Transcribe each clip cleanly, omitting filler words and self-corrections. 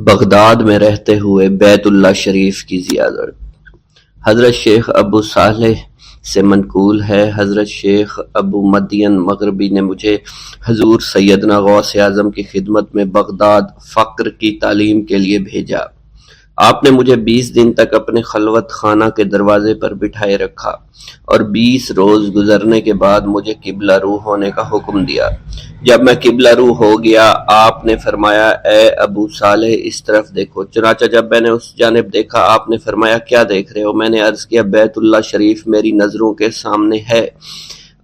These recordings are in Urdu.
بغداد میں رہتے ہوئے بیت اللہ شریف کی زیارت۔ حضرت شیخ ابو صالح سے منقول ہے، حضرت شیخ ابو مدین مغربی نے مجھے حضور سیدنا غوث اعظم کی خدمت میں بغداد فقر کی تعلیم کے لیے بھیجا۔ آپ نے مجھے 20 دن تک اپنے خلوت خانہ کے دروازے پر بٹھائے رکھا اور 20 روز گزرنے کے بعد مجھے قبلہ رو ہونے کا حکم دیا۔ جب میں قبلہ رو ہو گیا، آپ نے فرمایا، اے ابو صالح اس طرف دیکھو۔ چنانچہ جب میں نے اس جانب دیکھا، آپ نے فرمایا، کیا دیکھ رہے ہو؟ میں نے عرض کیا، بیت اللہ شریف میری نظروں کے سامنے ہے۔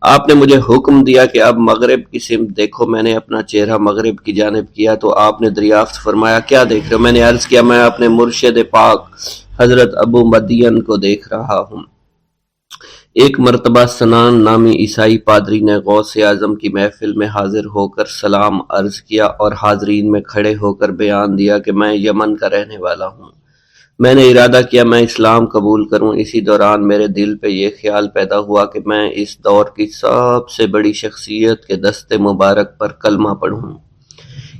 آپ نے مجھے حکم دیا کہ اب مغرب کی سمت دیکھو۔ میں نے اپنا چہرہ مغرب کی جانب کیا تو آپ نے دریافت فرمایا، کیا دیکھ رہے ہو؟ میں نے عرض کیا، میں اپنے مرشد پاک حضرت ابو مدین کو دیکھ رہا ہوں۔ ایک مرتبہ سنان نامی عیسائی پادری نے غوث اعظم کی محفل میں حاضر ہو کر سلام عرض کیا اور حاضرین میں کھڑے ہو کر بیان دیا کہ میں یمن کا رہنے والا ہوں۔ میں نے ارادہ کیا میں اسلام قبول کروں۔ اسی دوران میرے دل پہ یہ خیال پیدا ہوا کہ میں اس دور کی سب سے بڑی شخصیت کے دست مبارک پر کلمہ پڑھوں۔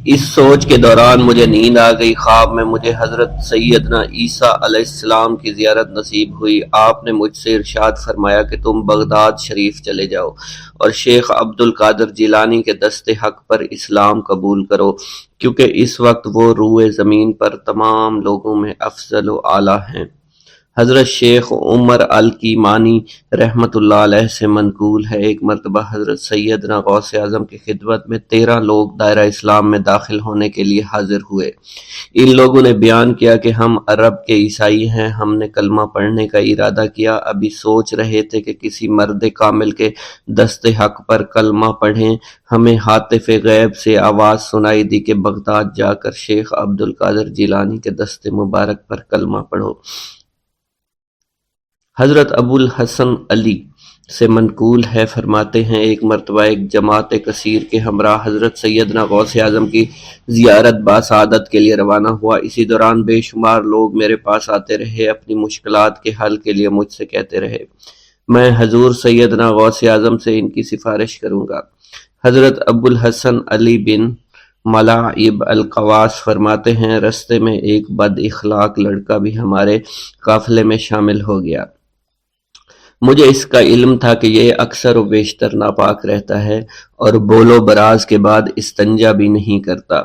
اس سوچ کے دوران مجھے نیند آ گئی۔ خواب میں مجھے حضرت سیدنا عیسیٰ علیہ السلام کی زیارت نصیب ہوئی۔ آپ نے مجھ سے ارشاد فرمایا کہ تم بغداد شریف چلے جاؤ اور شیخ عبد القادر جیلانی کے دست حق پر اسلام قبول کرو، کیونکہ اس وقت وہ روئے زمین پر تمام لوگوں میں افضل و اعلیٰ ہیں۔ حضرت شیخ عمر الکیمانی رحمۃ اللہ علیہ سے منقول ہے، ایک مرتبہ حضرت سیدنا غوث اعظم کی خدمت میں 13 لوگ دائرہ اسلام میں داخل ہونے کے لیے حاضر ہوئے۔ ان لوگوں نے بیان کیا کہ ہم عرب کے عیسائی ہیں، ہم نے کلمہ پڑھنے کا ارادہ کیا، ابھی سوچ رہے تھے کہ کسی مرد کامل کے دست حق پر کلمہ پڑھیں۔ ہمیں ہاتف غیب سے آواز سنائی دی کہ بغداد جا کر شیخ عبد القادر جیلانی کے دست مبارک پر کلمہ پڑھو۔ حضرت ابو الحسن علی سے منقول ہے، فرماتے ہیں، ایک مرتبہ ایک جماعت کثیر کے ہمراہ حضرت سیدنا غوث اعظم کی زیارت باسعادت کے لیے روانہ ہوا۔ اسی دوران بے شمار لوگ میرے پاس آتے رہے، اپنی مشکلات کے حل کے لیے مجھ سے کہتے رہے، میں حضور سیدنا غوث اعظم سے ان کی سفارش کروں گا۔ حضرت ابو الحسن علی بن ملاعب القواس فرماتے ہیں، رستے میں ایک بد اخلاق لڑکا بھی ہمارے قافلے میں شامل ہو گیا۔ مجھے اس کا علم تھا کہ یہ اکثر و بیشتر ناپاک رہتا ہے اور بول و براز کے بعد استنجا بھی نہیں کرتا۔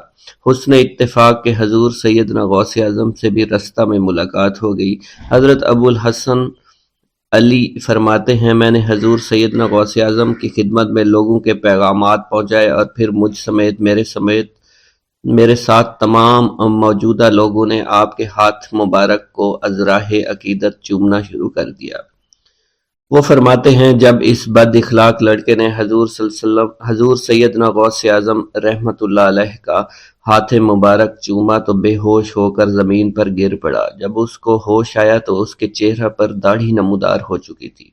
حسن اتفاق کے حضور سیدنا غوث اعظم سے بھی رستہ میں ملاقات ہو گئی۔ حضرت ابو الحسن علی فرماتے ہیں، میں نے حضور سیدنا غوث اعظم کی خدمت میں لوگوں کے پیغامات پہنچائے اور پھر مجھ سمیت میرے ساتھ تمام موجودہ لوگوں نے آپ کے ہاتھ مبارک کو ازراہ عقیدت چومنا شروع کر دیا۔ وہ فرماتے ہیں، جب اس بد اخلاق لڑکے نے حضور سیدنا غوث اعظم رحمۃ اللہ علیہ کا ہاتھ مبارک چوما تو بے ہوش ہو کر زمین پر گر پڑا۔ جب اس کو ہوش آیا تو اس کے چہرہ پر داڑھی نمودار ہو چکی تھی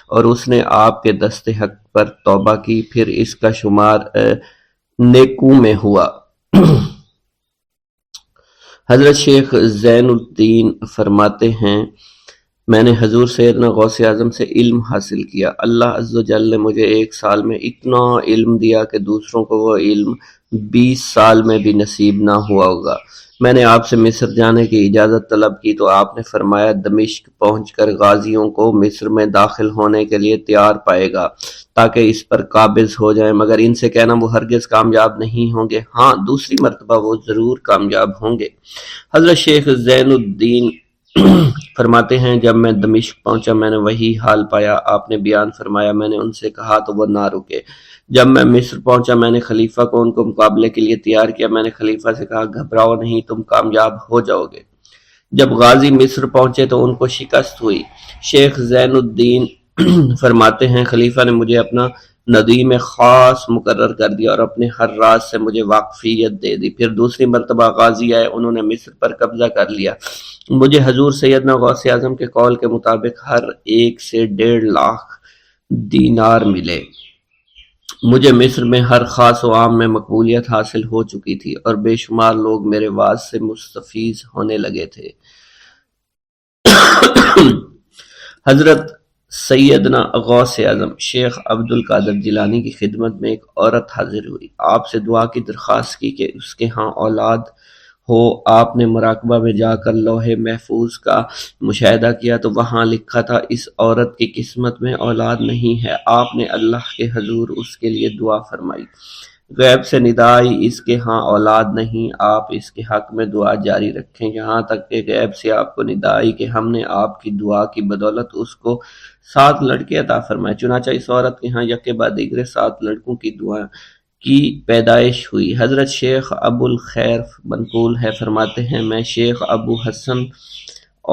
اور اس نے آپ کے دست حق پر توبہ کی، پھر اس کا شمار نیکوں میں ہوا۔ حضرت شیخ زین الدین فرماتے ہیں، میں نے حضور سیدنا غوث اعظم سے علم حاصل کیا۔ اللہ عز و جل نے مجھے 1 سال میں اتنا علم دیا کہ دوسروں کو وہ علم 20 سال میں بھی نصیب نہ ہوا ہوگا۔ میں نے آپ سے مصر جانے کی اجازت طلب کی تو آپ نے فرمایا، دمشق پہنچ کر غازیوں کو مصر میں داخل ہونے کے لیے تیار پائے گا تاکہ اس پر قابض ہو جائیں، مگر ان سے کہنا وہ ہرگز کامیاب نہیں ہوں گے، ہاں دوسری مرتبہ وہ ضرور کامیاب ہوں گے۔ حضرت شیخ زین الدین فرماتے ہیں، جب میں دمشق پہنچا میں نے وہی حال پایا۔ آپ نے بیان فرمایا، میں نے ان سے کہا تو وہ نہ رکے۔ جب میں مصر پہنچا میں نے خلیفہ کو ان کو مقابلے کے لیے تیار کیا۔ میں نے خلیفہ سے کہا، گھبراؤ نہیں، تم کامیاب ہو جاؤ گے۔ جب غازی مصر پہنچے تو ان کو شکست ہوئی۔ شیخ زین الدین فرماتے ہیں، خلیفہ نے مجھے اپنا ندیم خاص مقرر کر دیا اور اپنے ہر راز سے مجھے واقفیت دے دی۔ پھر دوسری مرتبہ غازی آئے، انہوں نے مصر پر قبضہ کر لیا۔ مجھے حضور سیدنا غوث اعظم کے قول کے مطابق ہر ایک سے 1.5 لاکھ دینار ملے۔ مجھے مصر میں ہر خاص و عام میں مقبولیت حاصل ہو چکی تھی اور بے شمار لوگ میرے واعظ سے مستفیض ہونے لگے تھے۔ حضرت سیدنا غوث اعظم شیخ عبد القادر جیلانی کی خدمت میں ایک عورت حاضر ہوئی۔ آپ سے دعا کی درخواست کی کہ اس کے ہاں اولاد ہو آپ نے مراقبہ میں جا کر لوح محفوظ کا مشاہدہ کیا تو وہاں لکھا تھا اس عورت کی قسمت میں اولاد نہیں ہے۔ آپ نے اللہ کے حضور اس کے لیے دعا فرمائی۔ غیب سے ندا آئی اس کے ہاں اولاد نہیں، آپ اس کے حق میں دعا جاری رکھیں یہاں تک کہ غیب سے آپ کو ندا آئی کہ ہم نے آپ کی دعا کی بدولت اس کو 7 لڑکے عطا فرمائے۔ چنانچہ اس عورت کے ہاں یکے بعد دیگرے 7 لڑکوں کی دعا کی پیدائش ہوئی۔ حضرت شیخ ابو الخیر منقول ہے، فرماتے ہیں میں شیخ ابو حسن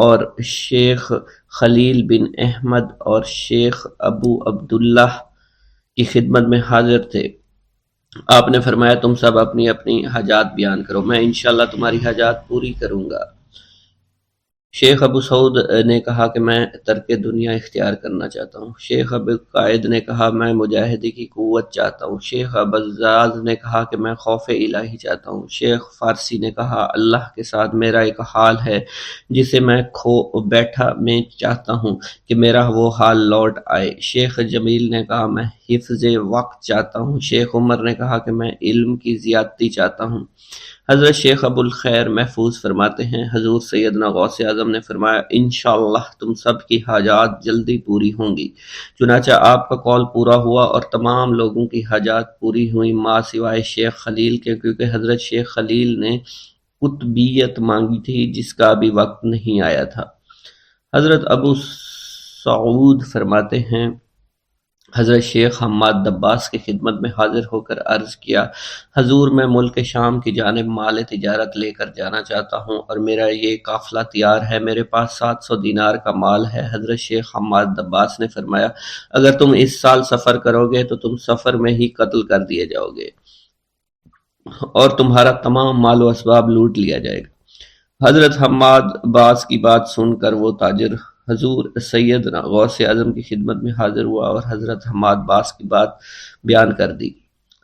اور شیخ خلیل بن احمد اور شیخ ابو عبداللہ کی خدمت میں حاضر تھے۔ آپ نے فرمایا تم سب اپنی اپنی حاجات بیان کرو، میں انشاءاللہ تمہاری حاجات پوری کروں گا۔ شیخ ابو سعود نے کہا کہ میں ترک دنیا اختیار کرنا چاہتا ہوں۔ شیخ ابو قائد نے کہا میں مجاہدی کی قوت چاہتا ہوں۔ شیخ ابوالزاد نے کہا کہ میں خوف الہی چاہتا ہوں۔ شیخ فارسی نے کہا اللہ کے ساتھ میرا ایک حال ہے جسے میں کھو بیٹھا میں چاہتا ہوں کہ میرا وہ حال لوٹ آئے۔ شیخ جمیل نے کہا میں حفظ وقت چاہتا ہوں۔ شیخ عمر نے کہا کہ میں علم کی زیادتی چاہتا ہوں۔ حضرت شیخ ابو الخیر محفوظ فرماتے ہیں حضور سیدنا غوث اعظم نے فرمایا انشاءاللہ تم سب کی حاجات جلدی پوری ہوں گی۔ چنانچہ آپ کا قول پورا ہوا اور تمام لوگوں کی حاجات پوری ہوئیں ماں سوائے شیخ خلیل کے، کیونکہ حضرت شیخ خلیل نے قطبیت مانگی تھی جس کا ابھی وقت نہیں آیا تھا۔ حضرت ابو سعود فرماتے ہیں حضرت شیخ حماد دباس کی خدمت میں حاضر ہو کر عرض کیا حضور میں ملک شام کی جانب مال تجارت لے کر جانا چاہتا ہوں اور میرا یہ قافلہ تیار ہے، میرے پاس 700 دینار کا مال ہے۔ حضرت شیخ حماد دباس نے فرمایا اگر تم اس سال سفر کرو گے تو تم سفر میں ہی قتل کر دیے جاؤ گے اور تمہارا تمام مال و اسباب لوٹ لیا جائے گا۔ حضرت حماد باس کی بات سن کر وہ تاجر حضور سیدنا غوث اعظم کی خدمت میں حاضر ہوا اور حضرت حماد باس کی بات بیان کر دی۔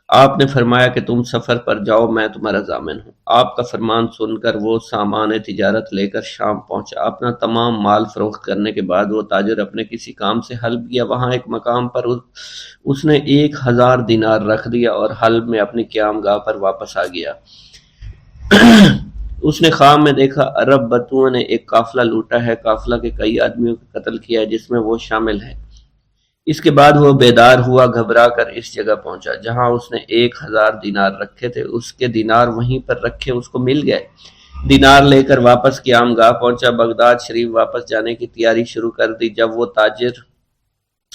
آپ نے فرمایا کہ تم سفر پر جاؤ میں تمہارا ضامن ہوں۔ آپ کا فرمان سن کر وہ سامان تجارت لے کر شام پہنچا۔ اپنا تمام مال فروخت کرنے کے بعد وہ تاجر اپنے کسی کام سے حلب گیا، وہاں ایک مقام پر اس نے 1000 دینار رکھ دیا اور حلب میں اپنی قیام گاہ پر واپس آ گیا۔ اس نے خواب میں دیکھا عرب بتوؤں نے ایک قافلہ لوٹا ہے، قافلہ کے کئی آدمیوں کو قتل کیا ہے جس میں وہ شامل ہے۔ اس کے بعد وہ بیدار ہوا، گھبرا کر اس جگہ پہنچا جہاں اس نے 1000 دینار رکھے تھے۔ اس کے دینار وہیں پر رکھے اس کو مل گئے۔ دینار لے کر واپس قیام گاہ پہنچا، بغداد شریف واپس جانے کی تیاری شروع کر دی۔ جب وہ تاجر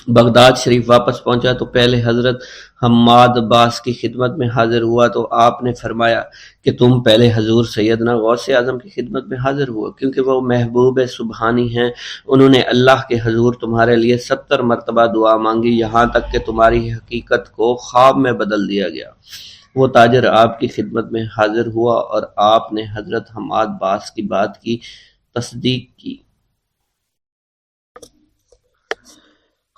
بغداد شریف واپس پہنچا تو پہلے حضرت حماد باس کی خدمت میں حاضر ہوا تو آپ نے فرمایا کہ تم پہلے حضور سیدنا غوث اعظم کی خدمت میں حاضر ہوا، کیونکہ وہ محبوب سبحانی ہیں، انہوں نے اللہ کے حضور تمہارے لیے 70 مرتبہ دعا مانگی یہاں تک کہ تمہاری حقیقت کو خواب میں بدل دیا گیا۔ وہ تاجر آپ کی خدمت میں حاضر ہوا اور آپ نے حضرت حماد باس کی بات کی تصدیق کی۔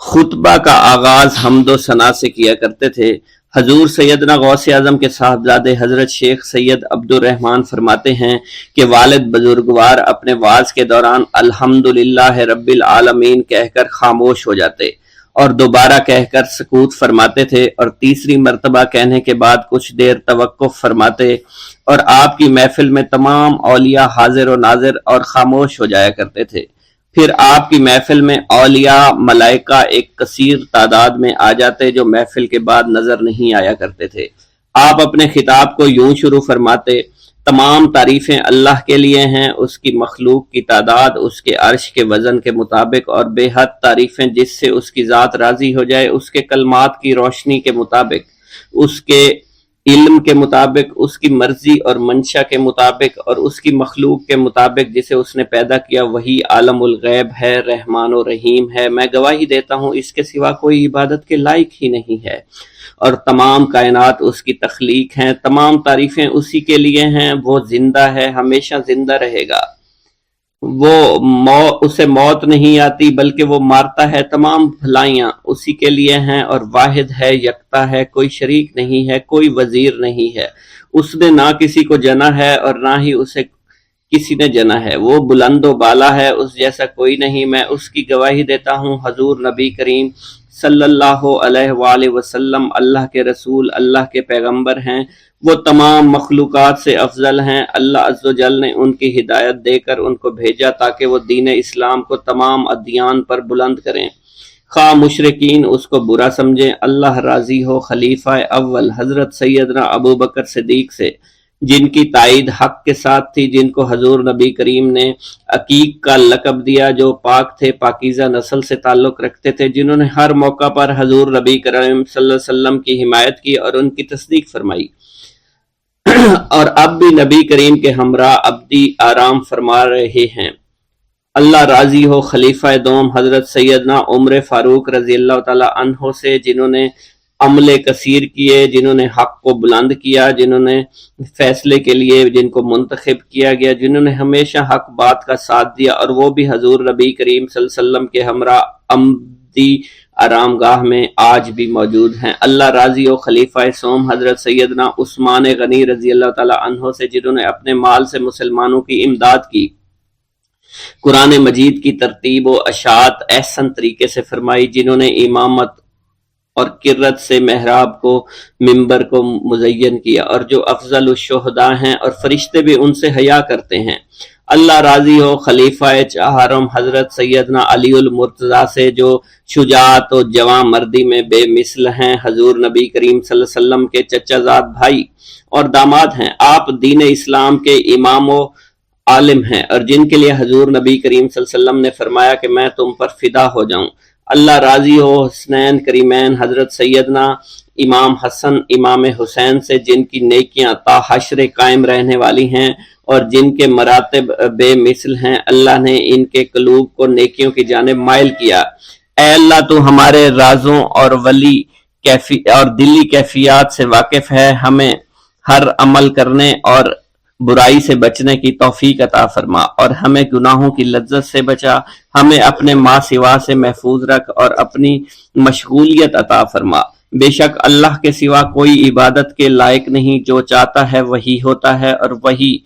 خطبہ کا آغاز حمد و ثنا سے کیا کرتے تھے۔ حضور سیدنا غوث اعظم کے صاحبزادے حضرت شیخ سید عبد الرحمن فرماتے ہیں کہ والد بزرگوار اپنے وعظ کے دوران الحمدللہ رب العالمین کہہ کر خاموش ہو جاتے اور دوبارہ کہہ کر سکوت فرماتے تھے اور تیسری مرتبہ کہنے کے بعد کچھ دیر توقف فرماتے اور آپ کی محفل میں تمام اولیاء حاضر و ناظر اور خاموش ہو جایا کرتے تھے۔ پھر آپ کی محفل میں اولیاء ملائکہ ایک کثیر تعداد میں آ جاتے جو محفل کے بعد نظر نہیں آیا کرتے تھے۔ آپ اپنے خطاب کو یوں شروع فرماتے تمام تعریفیں اللہ کے لیے ہیں، اس کی مخلوق کی تعداد اس کے عرش کے وزن کے مطابق اور بے حد تعریفیں جس سے اس کی ذات راضی ہو جائے، اس کے کلمات کی روشنی کے مطابق، اس کے علم کے مطابق، اس کی مرضی اور منشا کے مطابق اور اس کی مخلوق کے مطابق جسے اس نے پیدا کیا وہی عالم الغیب ہے، رحمان و رحیم ہے۔ میں گواہی دیتا ہوں اس کے سوا کوئی عبادت کے لائق ہی نہیں ہے اور تمام کائنات اس کی تخلیق ہیں، تمام تعریفیں اسی کے لیے ہیں، وہ زندہ ہے، ہمیشہ زندہ رہے گا، اسے موت نہیں آتی بلکہ وہ مارتا ہے، تمام بھلائیاں اسی کے لیے ہیں اور واحد ہے، یکتا ہے، کوئی شریک نہیں ہے، کوئی وزیر نہیں ہے، اس نے نہ کسی کو جنا ہے اور نہ ہی اسے کسی نے جنا ہے، وہ بلند و بالا ہے، اس جیسا کوئی نہیں۔ میں اس کی گواہی دیتا ہوں حضور نبی کریم صلی اللہ علیہ وآلہ وسلم اللہ کے رسول، اللہ کے پیغمبر ہیں، وہ تمام مخلوقات سے افضل ہیں۔ اللہ عز و جل نے ان کی ہدایت دے کر ان کو بھیجا تاکہ وہ دین اسلام کو تمام ادیان پر بلند کریں، خواہ مشرکین اس کو برا سمجھیں۔ اللہ راضی ہو خلیفہ اول حضرت سیدنا ابو بکر صدیق سے، جن کی تائید حق کے ساتھ تھی، جن کو حضور نبی کریم نے عقیق کا لقب دیا، جو پاک تھے، پاکیزہ نسل سے تعلق رکھتے تھے، جنہوں نے ہر موقع پر حضور نبی کریم صلی اللہ علیہ وسلم کی حمایت کی اور ان کی تصدیق فرمائی، اور اب بھی نبی کریم کے ہمراہ ابدی آرام فرما رہے ہیں۔ اللہ راضی ہو خلیفہ دوم حضرت سیدنا عمر فاروق رضی اللہ تعالی عنہ سے، جنہوں نے عمل کثیر کیے، جنہوں نے حق کو بلند کیا، جنہوں نے فیصلے کے لیے جن کو منتخب کیا گیا، جنہوں نے ہمیشہ حق بات کا ساتھ دیا، اور وہ بھی حضور نبی کریم صلی اللہ علیہ وسلم کے ہمراہ ابدی آرام گاہ میں آج بھی موجود ہیں۔ اللہ راضی ہو خلیفہ سوم حضرت سیدنا عثمان غنی رضی اللہ تعالی عنہ سے، جنہوں نے اپنے مال سے مسلمانوں کی امداد کی، قرآن مجید کی ترتیب و اشاعت احسن طریقے سے فرمائی، جنہوں نے امامت اور کرت سے محراب کو، منبر کو مزین کیا، اور جو افضل الشہداء ہیں اور فرشتے بھی ان سے حیا کرتے ہیں۔ اللہ راضی ہو خلیفہ چہارم حضرت سیدنا علی المرتضیٰ سے، جو شجاعت و جواں مردی میں بے مثل ہیں، حضور نبی کریم صلی اللہ علیہ وسلم کے چچا زاد بھائی اور داماد ہیں۔ آپ دین اسلام کے امام و عالم ہیں، اور جن کے لیے حضور نبی کریم صلی اللہ علیہ وسلم نے فرمایا کہ میں تم پر فدا ہو جاؤں۔ اللہ راضی ہو حسنین کریمین حضرت سیدنا امام حسن امام حسین سے، جن کی نیکیاں تا حشر قائم رہنے والی ہیں اور جن کے مراتب بے مثل ہیں۔ اللہ نے ان کے قلوب کو نیکیوں کی جانب مائل کیا۔ اے اللہ تو ہمارے رازوں اور دلی کیفیات سے واقف ہے، ہمیں ہر عمل کرنے اور برائی سے بچنے کی توفیق عطا فرما، اور ہمیں گناہوں کی لذت سے بچا، ہمیں اپنے ما سوا سے محفوظ رکھ اور اپنی مشغولیت عطا فرما۔ بے شک اللہ کے سوا کوئی عبادت کے لائق نہیں، جو چاہتا ہے وہی ہوتا ہے، اور وہی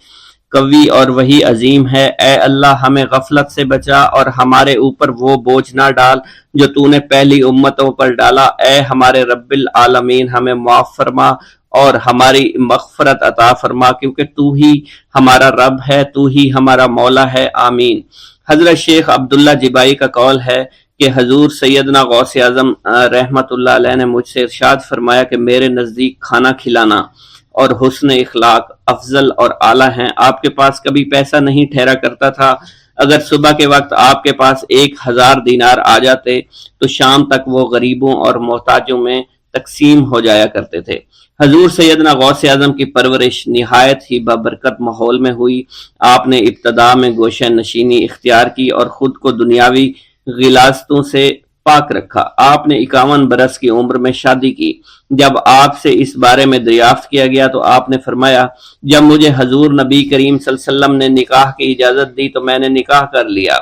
قوی اور وہی عظیم ہے۔ اے اللہ ہمیں غفلت سے بچا اور ہمارے اوپر وہ بوجھ نہ ڈال جو تو نے پہلی امتوں پر ڈالا۔ اے ہمارے رب العالمین ہمیں معاف فرما اور ہماری مغفرت عطا فرما، کیونکہ تو ہی ہمارا رب ہے، تو ہی ہمارا مولا ہے، آمین۔ حضرت شیخ عبداللہ جبائی کا قول ہے کہ حضور سیدنا غوث اعظم رحمت اللہ علیہ نے مجھ سے ارشاد فرمایا کہ میرے نزدیک کھانا کھلانا اور حسن اخلاق افضل اور اعلیٰ ہیں۔ آپ کے پاس کبھی پیسہ نہیں ٹھہرا کرتا تھا، اگر صبح کے وقت آپ کے پاس 1000 دینار آ جاتے تو شام تک وہ غریبوں اور محتاجوں میں تقسیم ہو جایا کرتے تھے۔ حضور سیدنا غوث اعظم کی پرورش نہایت ہی بابرکت ماحول میں ہوئی۔ آپ نے ابتدا میں گوشہ نشینی اختیار کی اور خود کو دنیاوی غلاظتوں سے پاک رکھا۔ آپ نے 51 برس کی عمر میں شادی کی۔ جب آپ سے اس بارے میں دریافت کیا گیا تو آپ نے فرمایا، جب مجھے حضور نبی کریم صلی اللہ علیہ وسلم نے نکاح کی اجازت دی تو میں نے نکاح کر لیا۔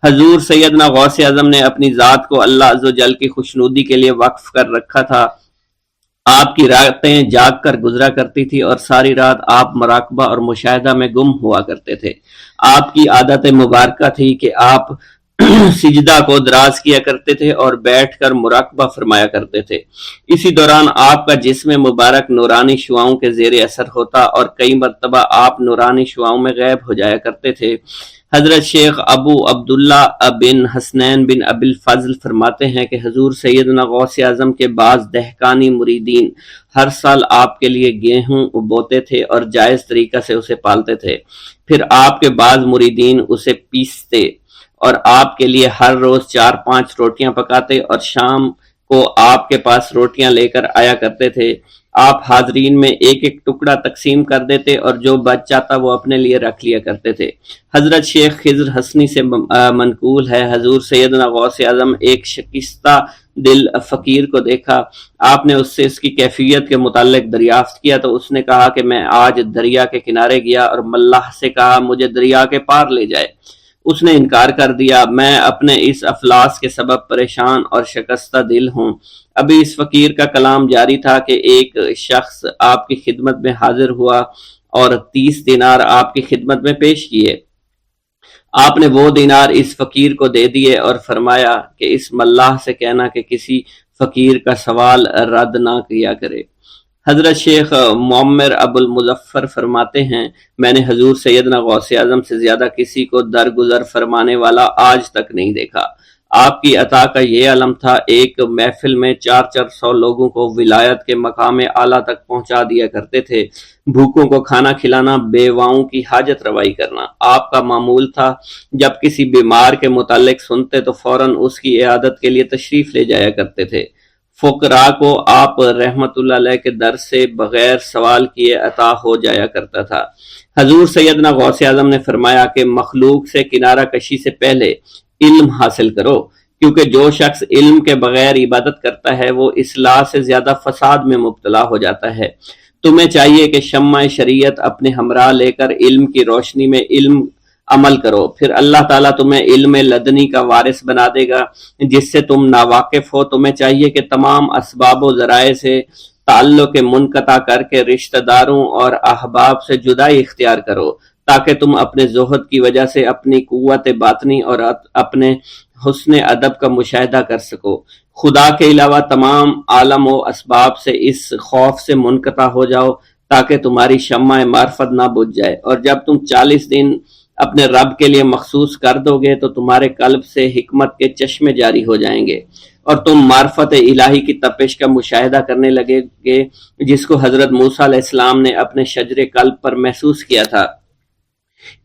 حضور سیدنا غوث اعظم نے اپنی ذات کو اللہ عز و جل کی خوشنودی کے لیے وقف کر رکھا تھا۔ آپ کی راتیں جاگ کر گزرا کرتی تھی اور ساری رات آپ مراقبہ اور مشاہدہ میں گم ہوا کرتے تھے۔ آپ کی عادت مبارکہ تھی کہ آپ سجدہ کو دراز کیا کرتے تھے اور بیٹھ کر مراقبہ فرمایا کرتے تھے۔ اسی دوران آپ کا جسم مبارک نورانی شعاؤں کے زیر اثر ہوتا اور کئی مرتبہ آپ نورانی شعاؤں میں غائب ہو جایا کرتے تھے۔ حضرت شیخ ابو عبداللہ بن حسنین بن ابی الفضل فرماتے ہیں کہ حضور سیدنا غوث اعظم کے بعض دہقانی مریدین ہر سال آپ کے لیے گیہوں بوتے تھے اور جائز طریقہ سے اسے پالتے تھے۔ پھر آپ کے بعض مریدین اسے پیستے اور آپ کے لیے ہر روز 4-5 روٹیاں پکاتے اور شام کو آپ کے پاس روٹیاں لے کر آیا کرتے تھے۔ آپ حاضرین میں ایک ایک ٹکڑا تقسیم کر دیتے اور جو بچ جاتا وہ اپنے لیے رکھ لیا کرتے تھے۔ حضرت شیخ خضر حسنی سے منقول ہے، حضور سیدنا غوث اعظم ایک شکستہ دل فقیر کو دیکھا۔ آپ نے اس سے اس کی کیفیت کے متعلق دریافت کیا تو اس نے کہا کہ میں آج دریا کے کنارے گیا اور ملاح سے کہا مجھے دریا کے پار لے جائے۔ اس نے انکار کر دیا۔ میں اپنے اس افلاس کے سبب پریشان اور شکستہ دل ہوں۔ ابھی اس فقیر کا کلام جاری تھا کہ ایک شخص آپ کی خدمت میں حاضر ہوا اور 30 دینار آپ کی خدمت میں پیش کیے۔ آپ نے وہ دینار اس فقیر کو دے دیے اور فرمایا کہ اس ملاح سے کہنا کہ کسی فقیر کا سوال رد نہ کیا کرے۔ حضرت شیخ معمر ابو المظفر فرماتے ہیں میں نے حضور سیدنا غوث اعظم سے زیادہ کسی کو درگزر فرمانے والا آج تک نہیں دیکھا۔ آپ کی عطا کا یہ علم تھا، ایک محفل میں 400 لوگوں کو ولایت کے مقام اعلیٰ تک پہنچا دیا کرتے تھے، بھوکوں کو کھانا کھلانا، بیواؤں کی حاجت روائی کرنا۔ آپ کا معمول تھا جب کسی بیمار کے متعلق سنتے تو فوراً اس کی عیادت کے لیے تشریف لے جایا کرتے تھے۔ فقراء کو آپ رحمت اللہ علیہ کے در سے بغیر سوال کیے عطا ہو جایا کرتا تھا۔ حضور سیدنا غوث اعظم نے فرمایا کہ مخلوق سے کنارہ کشی سے پہلے علم حاصل کرو، کیونکہ جو شخص علم کے بغیر عبادت کرتا ہے وہ اصلاح سے زیادہ فساد میں مبتلا ہو جاتا ہے۔ تمہیں چاہیے کہ شمع شریعت اپنے ہمراہ لے کر علم کی روشنی میں علم عمل کرو، پھر اللہ تعالیٰ تمہیں علم لدنی کا وارث بنا دے گا جس سے تم ناواقف ہو۔ تمہیں چاہیے کہ تمام اسباب و ذرائع سے تعلق منقطع کر کے رشتہ داروں اور احباب سے جدائی اختیار کرو، تاکہ تم اپنے زہد کی وجہ سے اپنی قوت باطنی اور اپنے حسن ادب کا مشاہدہ کر سکو۔ خدا کے علاوہ تمام عالم و اسباب سے اس خوف سے منقطع ہو جاؤ تاکہ تمہاری شمع معرفت نہ بجھ جائے، اور جب تم 40 دن اپنے رب کے لیے مخصوص کر دو گے تو تمہارے قلب سے حکمت کے چشمے جاری ہو جائیں گے اور تم معرفت الہی کی تپش کا مشاہدہ کرنے لگے گے جس کو حضرت موسیٰ علیہ السلام نے اپنے شجر قلب پر محسوس کیا تھا۔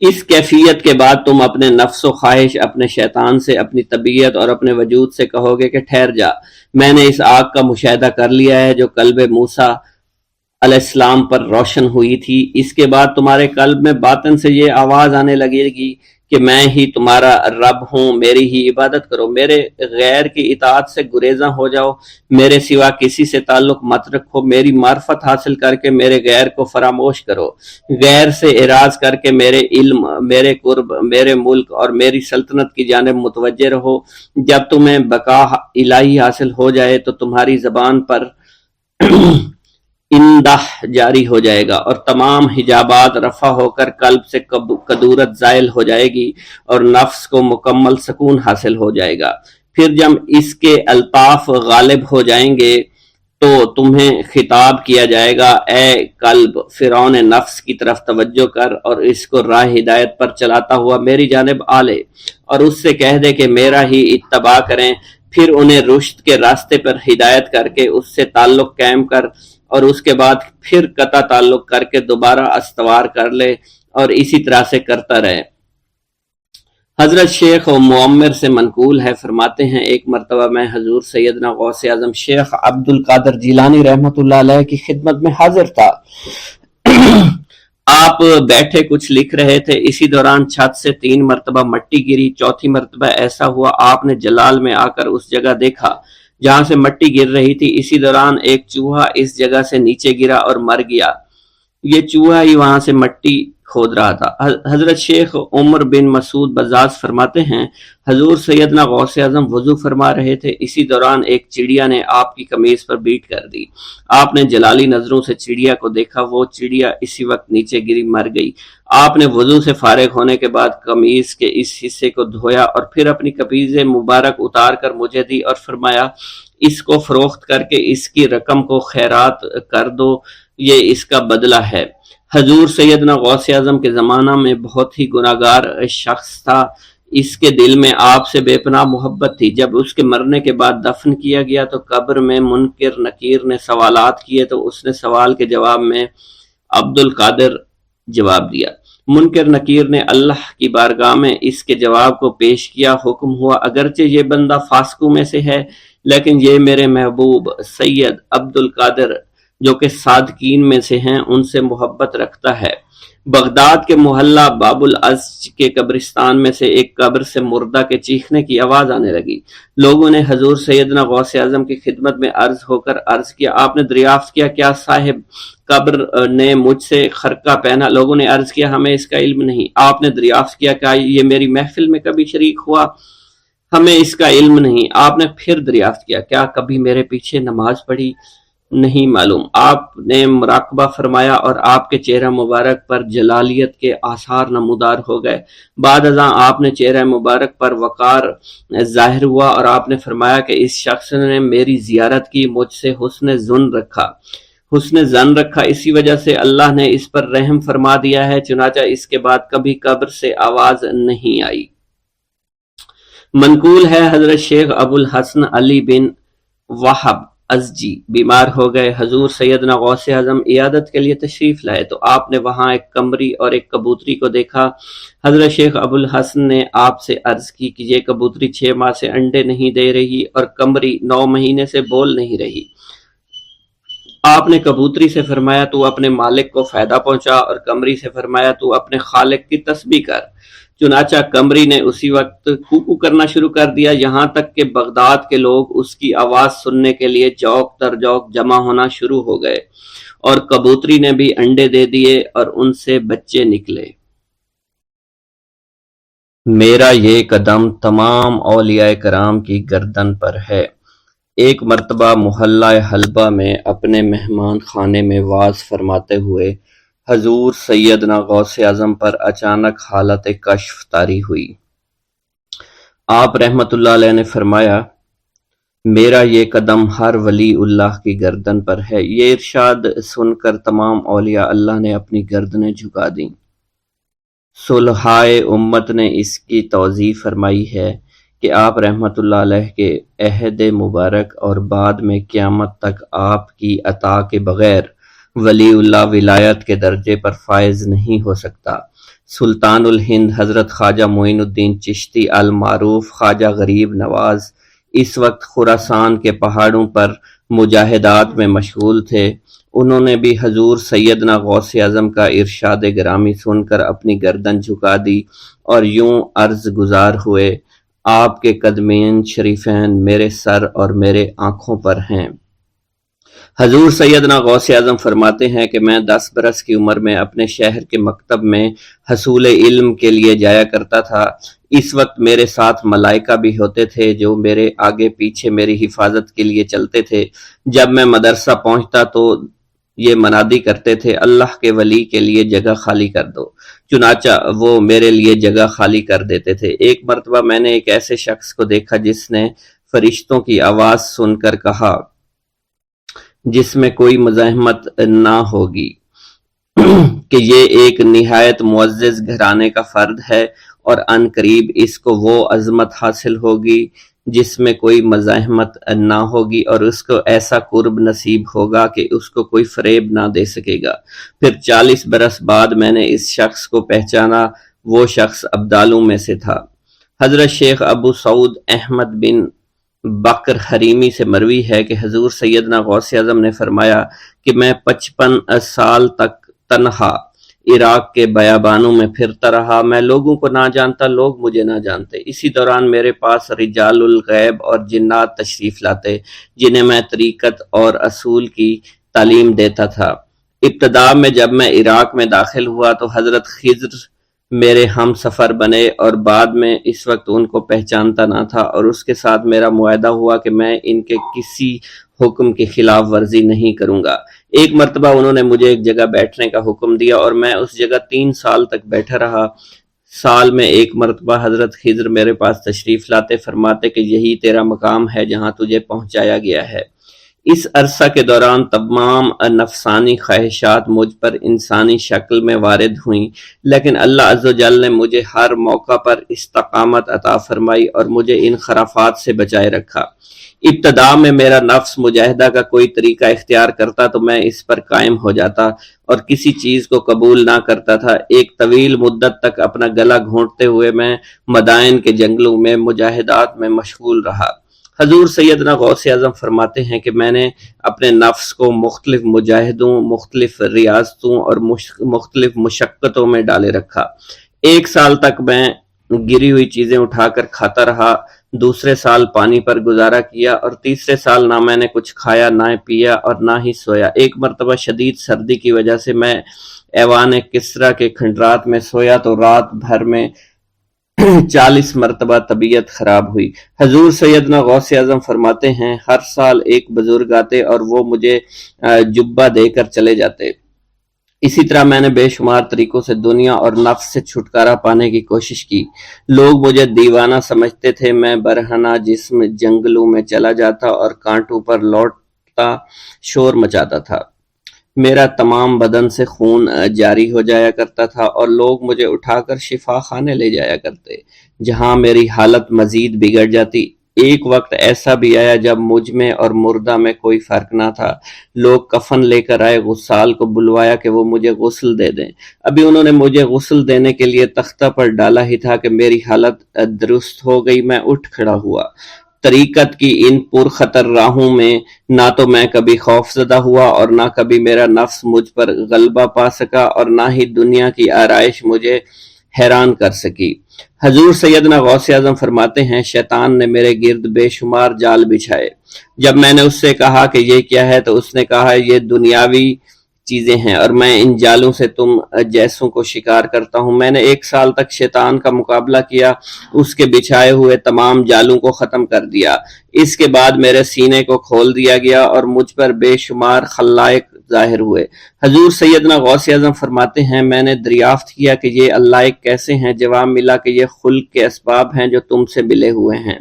اس کیفیت کے بعد تم اپنے نفس و خواہش، اپنے شیطان سے، اپنی طبیعت اور اپنے وجود سے کہو گے کہ ٹھہر جا، میں نے اس آگ کا مشاہدہ کر لیا ہے جو قلب موسیٰ علیہ السلام پر روشن ہوئی تھی۔ اس کے بعد تمہارے قلب میں باطن سے یہ آواز آنے لگے گی کہ میں ہی تمہارا رب ہوں، میری ہی عبادت کرو، میرے غیر کی اطاعت سے گریزاں ہو جاؤ، میرے سوا کسی سے تعلق مت رکھو، میری معرفت حاصل کر کے میرے غیر کو فراموش کرو، غیر سے اعراض کر کے میرے علم، میرے قرب، میرے ملک اور میری سلطنت کی جانب متوجہ رہو۔ جب تمہیں بقا الہی حاصل ہو جائے تو تمہاری زبان پر اندہ جاری ہو جائے گا اور تمام حجابات رفع ہو کر قلب سے کدورت زائل ہو جائے گی اور نفس کو مکمل سکون حاصل ہو جائے گا۔ پھر جب اس کے الطاف غالب ہو جائیں گے تو تمہیں خطاب کیا جائے گا، اے قلب، فرعون نفس کی طرف توجہ کر اور اس کو راہ ہدایت پر چلاتا ہوا میری جانب آ لے اور اس سے کہہ دے کہ میرا ہی اتباع کریں، پھر انہیں رشد کے راستے پر ہدایت کر کے اس سے تعلق قائم کر اور اس کے بعد پھر قطع تعلق کر کے دوبارہ استوار کر لے اور اسی طرح سے کرتا رہے۔ حضرت شیخ معمر سے منقول ہے، فرماتے ہیں ایک مرتبہ میں حضور سیدنا غوث اعظم شیخ عبد القادر جیلانی رحمت اللہ علیہ کی خدمت میں حاضر تھا۔ آپ بیٹھے کچھ لکھ رہے تھے، اسی دوران چھت سے 3 مرتبہ مٹی گری، چوتھی مرتبہ ایسا ہوا آپ نے جلال میں آ کر اس جگہ دیکھا جہاں سے مٹی گر رہی تھی۔ اسی دوران ایک چوہا اس جگہ سے نیچے گرا اور مر گیا، یہ چوہا ہی وہاں سے مٹی کھود رہا تھا۔ حضرت شیخ عمر بن مسعود بزاز فرماتے ہیں حضور سیدنا غوث اعظم وضو فرما رہے تھے، اسی دوران ایک چڑیا نے آپ کی قمیض پر بیٹ کر دی۔ آپ نے جلالی نظروں سے چڑیا کو دیکھا، وہ چڑیا اسی وقت نیچے گری مر گئی۔ آپ نے وضو سے فارغ ہونے کے بعد قمیض کے اس حصے کو دھویا اور پھر اپنی قمیض مبارک اتار کر مجھے دی اور فرمایا اس کو فروخت کر کے اس کی رقم کو خیرات کر دو، یہ اس کا بدلہ ہے۔ حضور سیدنا غوث اعظم کے زمانہ میں بہت ہی گناہگار شخص تھا، اس کے دل میں آپ سے بے پناہ محبت تھی۔ جب اس کے مرنے کے بعد دفن کیا گیا تو قبر میں منکر نکیر نے سوالات کیے تو اس نے سوال کے جواب میں عبد القادر جواب دیا۔ منکر نکیر نے اللہ کی بارگاہ میں اس کے جواب کو پیش کیا، حکم ہوا اگرچہ یہ بندہ فاسقوں میں سے ہے لیکن یہ میرے محبوب سید عبد القادر جو کہ صادقین میں سے ہیں ان سے محبت رکھتا ہے۔ بغداد کے محلہ باب العز کے قبرستان میں سے ایک قبر سے مردہ کے چیخنے کی آواز آنے لگی۔ لوگوں نے حضور سیدنا غوث اعظم کی خدمت میں عرض ہو کر عرض کیا، آپ نے دریافت کیا کیا صاحب قبر نے مجھ سے خرقہ پہنا؟ لوگوں نے عرض کیا ہمیں اس کا علم نہیں۔ آپ نے دریافت کیا کہ یہ میری محفل میں کبھی شریک ہوا؟ ہمیں اس کا علم نہیں۔ آپ نے پھر دریافت کیا کیا کبھی میرے پیچھے نماز پڑھی؟ نہیں معلوم۔ آپ نے مراقبہ فرمایا اور آپ کے چہرہ مبارک پر جلالیت کے آثار نمودار ہو گئے۔ بعد ازاں آپ نے چہرہ مبارک پر وقار ظاہر ہوا اور آپ نے فرمایا کہ اس شخص نے میری زیارت کی، مجھ سے حسن ظن رکھا، اسی وجہ سے اللہ نے اس پر رحم فرما دیا ہے، چنانچہ اس کے بعد کبھی قبر سے آواز نہیں آئی۔ منقول ہے حضرت شیخ ابو الحسن علی بن وہب ازجی بیمار ہو گئے، حضور سیدنا غوث اعظم عیادت کے لیے تشریف لائے تو آپ نے وہاں ایک قمری اور ایک کبوتری کو دیکھا۔ حضرت شیخ ابو الحسن نے آپ سے عرض کی کہ یہ کبوتری 6 ماہ سے انڈے نہیں دے رہی اور قمری 9 مہینے سے بول نہیں رہی۔ آپ نے کبوتری سے فرمایا تو اپنے مالک کو فائدہ پہنچا، اور قمری سے فرمایا تو اپنے خالق کی تسبیح کر۔ چنانچہ قمری نے اسی وقت کوکو کرنا شروع کر دیا، یہاں تک کہ بغداد کے لوگ اس کی آواز سننے کے لیے جوق در جوق جمع ہونا شروع ہو گئے، اور کبوتری نے بھی انڈے دے دیے اور ان سے بچے نکلے۔ میرا یہ قدم تمام اولیاء کرام کی گردن پر ہے۔ ایک مرتبہ محلہ حلبہ میں اپنے مہمان خانے میں واز فرماتے ہوئے حضور سیدنا غوث اعظم پر اچانک حالت کشف طاری ہوئی۔ آپ رحمت اللہ علیہ نے فرمایا، میرا یہ قدم ہر ولی اللہ کی گردن پر ہے۔ یہ ارشاد سن کر تمام اولیاء اللہ نے اپنی گردنیں جھکا دیں۔ صلحائے امت نے اس کی توضیح فرمائی ہے کہ آپ رحمت اللہ علیہ کے عہد مبارک اور بعد میں قیامت تک آپ کی عطا کے بغیر ولی اللہ ولایت کے درجے پر فائز نہیں ہو سکتا۔ سلطان الہند حضرت خواجہ معین الدین چشتی المعروف خواجہ غریب نواز اس وقت خراسان کے پہاڑوں پر مجاہدات میں مشغول تھے۔ انہوں نے بھی حضور سیدنا غوث اعظم کا ارشاد گرامی سن کر اپنی گردن جھکا دی اور یوں عرض گزار ہوئے، آپ کے قدمین شریفین میرے سر اور میرے آنکھوں پر ہیں۔ حضور سیدنا غوث اعظم فرماتے ہیں کہ میں 10 برس کی عمر میں اپنے شہر کے مکتب میں حصول علم کے لیے جایا کرتا تھا۔ اس وقت میرے ساتھ ملائکہ بھی ہوتے تھے جو میرے آگے پیچھے میری حفاظت کے لیے چلتے تھے۔ جب میں مدرسہ پہنچتا تو یہ منادی کرتے تھے، اللہ کے ولی کے لیے جگہ خالی کر دو، چنانچہ وہ میرے لیے جگہ خالی کر دیتے تھے۔ ایک مرتبہ میں نے ایک ایسے شخص کو دیکھا جس نے فرشتوں کی آواز سن کر کہا، جس میں کوئی مزاحمت نہ ہوگی، کہ یہ ایک نہایت معزز گھرانے کا فرد ہے اور عن قریب اس کو وہ عظمت حاصل ہوگی جس میں کوئی مزاحمت نہ ہوگی، اور اس کو ایسا قرب نصیب ہوگا کہ اس کو کوئی فریب نہ دے سکے گا۔ پھر 40 برس بعد میں نے اس شخص کو پہچانا، وہ شخص ابدالوں میں سے تھا۔ حضرت شیخ ابو سعود احمد بن بکر حریمی سے مروی ہے کہ حضور سیدنا غوث اعظم نے فرمایا کہ میں 55 سال تک تنہا عراق کے بیابانوں میں پھرتا رہا، میں لوگوں کو نہ جانتا، لوگ مجھے نہ جانتے۔ اسی دوران میرے پاس رجال الغیب اور جنات تشریف لاتے جنہیں میں طریقت اور اصول کی تعلیم دیتا تھا۔ ابتدا میں جب میں عراق میں داخل ہوا تو حضرت خضر میرے ہم سفر بنے، اور بعد میں اس وقت ان کو پہچانتا نہ تھا، اور اس کے ساتھ میرا معاہدہ ہوا کہ میں ان کے کسی حکم کی خلاف ورزی نہیں کروں گا۔ ایک مرتبہ انہوں نے مجھے ایک جگہ بیٹھنے کا حکم دیا اور میں اس جگہ 3 سال تک بیٹھا رہا۔ سال میں ایک مرتبہ حضرت خضر میرے پاس تشریف لاتے، فرماتے کہ یہی تیرا مقام ہے جہاں تجھے پہنچایا گیا ہے۔ اس عرصہ کے دوران تمام نفسانی خواہشات مجھ پر انسانی شکل میں وارد ہوئیں، لیکن اللہ عز و جل نے مجھے ہر موقع پر استقامت عطا فرمائی اور مجھے ان خرافات سے بچائے رکھا۔ ابتدا میں میرا نفس مجاہدہ کا کوئی طریقہ اختیار کرتا تو میں اس پر قائم ہو جاتا اور کسی چیز کو قبول نہ کرتا تھا۔ ایک طویل مدت تک اپنا گلا گھونٹتے ہوئے میں مدائن کے جنگلوں میں مجاہدات میں مشغول رہا۔ حضور سیدنا غوث اعظم فرماتے ہیں کہ میں نے اپنے نفس کو مختلف مجاہدوں، مختلف ریاضتوں اور مختلف مشقتوں میں ڈالے رکھا۔ 1 سال تک میں گری ہوئی چیزیں اٹھا کر کھاتا رہا، دوسرے سال پانی پر گزارا کیا، اور تیسرے سال نہ میں نے کچھ کھایا، نہ پیا اور نہ ہی سویا۔ ایک مرتبہ شدید سردی کی وجہ سے میں ایوان کسریٰ کے کھنڈرات میں سویا تو رات بھر میں 40 مرتبہ طبیعت خراب ہوئی۔ حضور سیدنا غوث اعظم فرماتے ہیں ہر سال ایک بزرگ آتے اور وہ مجھے جبہ دے کر چلے جاتے۔ اسی طرح میں نے بے شمار طریقوں سے دنیا اور نفس سے چھٹکارا پانے کی کوشش کی۔ لوگ مجھے دیوانہ سمجھتے تھے۔ میں برہنہ جسم جنگلوں میں چلا جاتا اور کانٹوں پر لوٹتا شور مچاتا تھا۔ میرا تمام بدن سے خون جاری ہو جایا کرتا تھا اور لوگ مجھے اٹھا کر شفا خانے لے جایا کرتے، جہاں میری حالت مزید بگڑ جاتی۔ ایک وقت ایسا بھی آیا جب مجھ میں اور مردہ میں کوئی فرق نہ تھا۔ لوگ کفن لے کر آئے، غسال کو بلوایا کہ وہ مجھے غسل دے دیں۔ ابھی انہوں نے مجھے غسل دینے کے لیے تختہ پر ڈالا ہی تھا کہ میری حالت درست ہو گئی۔ میں اٹھ کھڑا ہوا۔ طریقت کی ان پرخطر راہوں میں نہ تو میں کبھی خوف زدہ ہوا اور نہ کبھی میرا نفس مجھ پر غلبہ پا سکا اور نہ ہی دنیا کی آرائش مجھے حیران کر سکی۔ حضور سیدنا غوث اعظم فرماتے ہیں شیطان نے میرے گرد بے شمار جال بچھائے۔ جب میں نے اس سے کہا کہ یہ کیا ہے تو اس نے کہا یہ دنیاوی چیزیں ہیں اور میں ان جالوں سے تم جیسوں کو شکار کرتا ہوں۔ میں نے 1 سال تک شیطان کا مقابلہ کیا، اس کے بچھائے ہوئے تمام جالوں کو ختم کر دیا۔ اس کے بعد میرے سینے کو کھول دیا گیا اور مجھ پر بے شمار خلائق ظاہر ہوئے۔ حضور سیدنا غوث اعظم فرماتے ہیں میں نے دریافت کیا کہ یہ علائق کیسے ہیں؟ جواب ملا کہ یہ خلق کے اسباب ہیں جو تم سے ملے ہوئے ہیں۔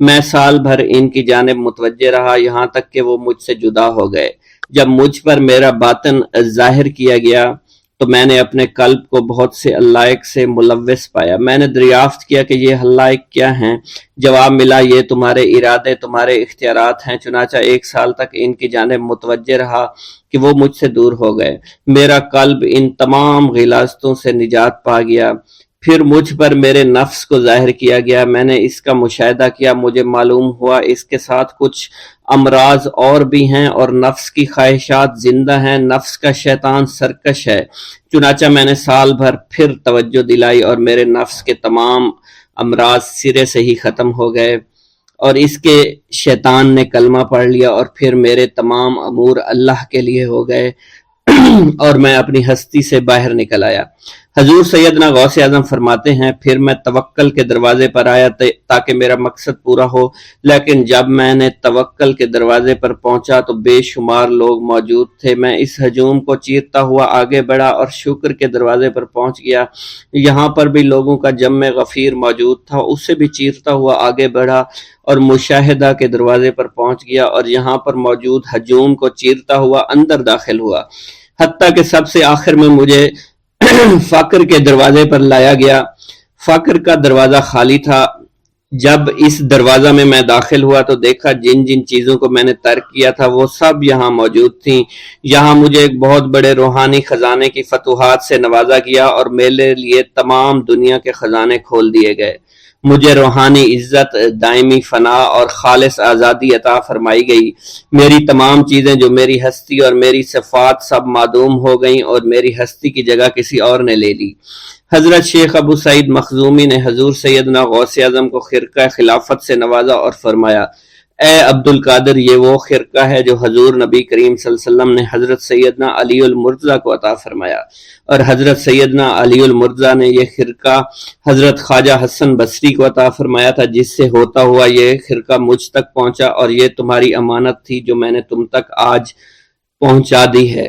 میں سال بھر ان کی جانب متوجہ رہا یہاں تک کہ وہ مجھ سے جدا ہو گئے۔ جب مجھ پر میرا باطن ظاہر کیا گیا تو میں نے اپنے قلب کو بہت سے علائق سے ملوث پایا۔ میں نے دریافت کیا کہ یہ علائق کیا ہیں؟ جواب ملا یہ تمہارے ارادے، تمہارے اختیارات ہیں۔ چنانچہ 1 سال تک ان کی جانب متوجہ رہا کہ وہ مجھ سے دور ہو گئے۔ میرا قلب ان تمام غلاظتوں سے نجات پا گیا۔ پھر مجھ پر میرے نفس کو ظاہر کیا گیا۔ میں نے اس کا مشاہدہ کیا، مجھے معلوم ہوا اس کے ساتھ کچھ امراض اور بھی ہیں اور نفس کی خواہشات زندہ ہیں۔ نفس کا شیطان سرکش ہے۔ چنانچہ میں نے سال بھر پھر توجہ دلائی اور میرے نفس کے تمام امراض سرے سے ہی ختم ہو گئے اور اس کے شیطان نے کلمہ پڑھ لیا اور پھر میرے تمام امور اللہ کے لیے ہو گئے اور میں اپنی ہستی سے باہر نکل آیا۔ حضور سیدنا غوث اعظم فرماتے ہیں پھر میں توکل کے دروازے پر آیا تاکہ میرا مقصد پورا ہو، لیکن جب میں نے توکل کے دروازے پر پہنچا تو بے شمار لوگ موجود تھے۔ میں اس ہجوم کو چیرتا ہوا آگے بڑھا اور شکر کے دروازے پر پہنچ گیا۔ یہاں پر بھی لوگوں کا جمع غفیر موجود تھا، اسے بھی چیرتا ہوا آگے بڑھا اور مشاہدہ کے دروازے پر پہنچ گیا اور یہاں پر موجود ہجوم کو چیرتا ہوا اندر داخل ہوا، حتیٰ کہ سب سے آخر میں مجھے فقر کے دروازے پر لایا گیا۔ فقر کا دروازہ خالی تھا۔ جب اس دروازہ میں داخل ہوا تو دیکھا جن جن چیزوں کو میں نے ترک کیا تھا وہ سب یہاں موجود تھیں۔ یہاں مجھے ایک بہت بڑے روحانی خزانے کی فتوحات سے نوازا گیا اور میرے لیے تمام دنیا کے خزانے کھول دیے گئے۔ مجھے روحانی عزت، دائمی فنا اور خالص آزادی عطا فرمائی گئی۔ میری تمام چیزیں جو میری ہستی اور میری صفات سب معدوم ہو گئیں اور میری ہستی کی جگہ کسی اور نے لے لی۔ حضرت شیخ ابو سعید مخزومی نے حضور سیدنا غوث اعظم کو خرقہ خلافت سے نوازا اور فرمایا اے عبد القادر، یہ وہ خرقہ ہے جو حضور نبی کریم صلی اللہ علیہ وسلم نے حضرت سیدنا علی المرتضیٰ کو عطا فرمایا، اور حضرت سیدنا علی المرتضیٰ نے یہ خرقہ حضرت خواجہ حسن بصری کو عطا فرمایا تھا، جس سے ہوتا ہوا یہ خرقہ مجھ تک پہنچا، اور یہ تمہاری امانت تھی جو میں نے تم تک آج پہنچا دی ہے۔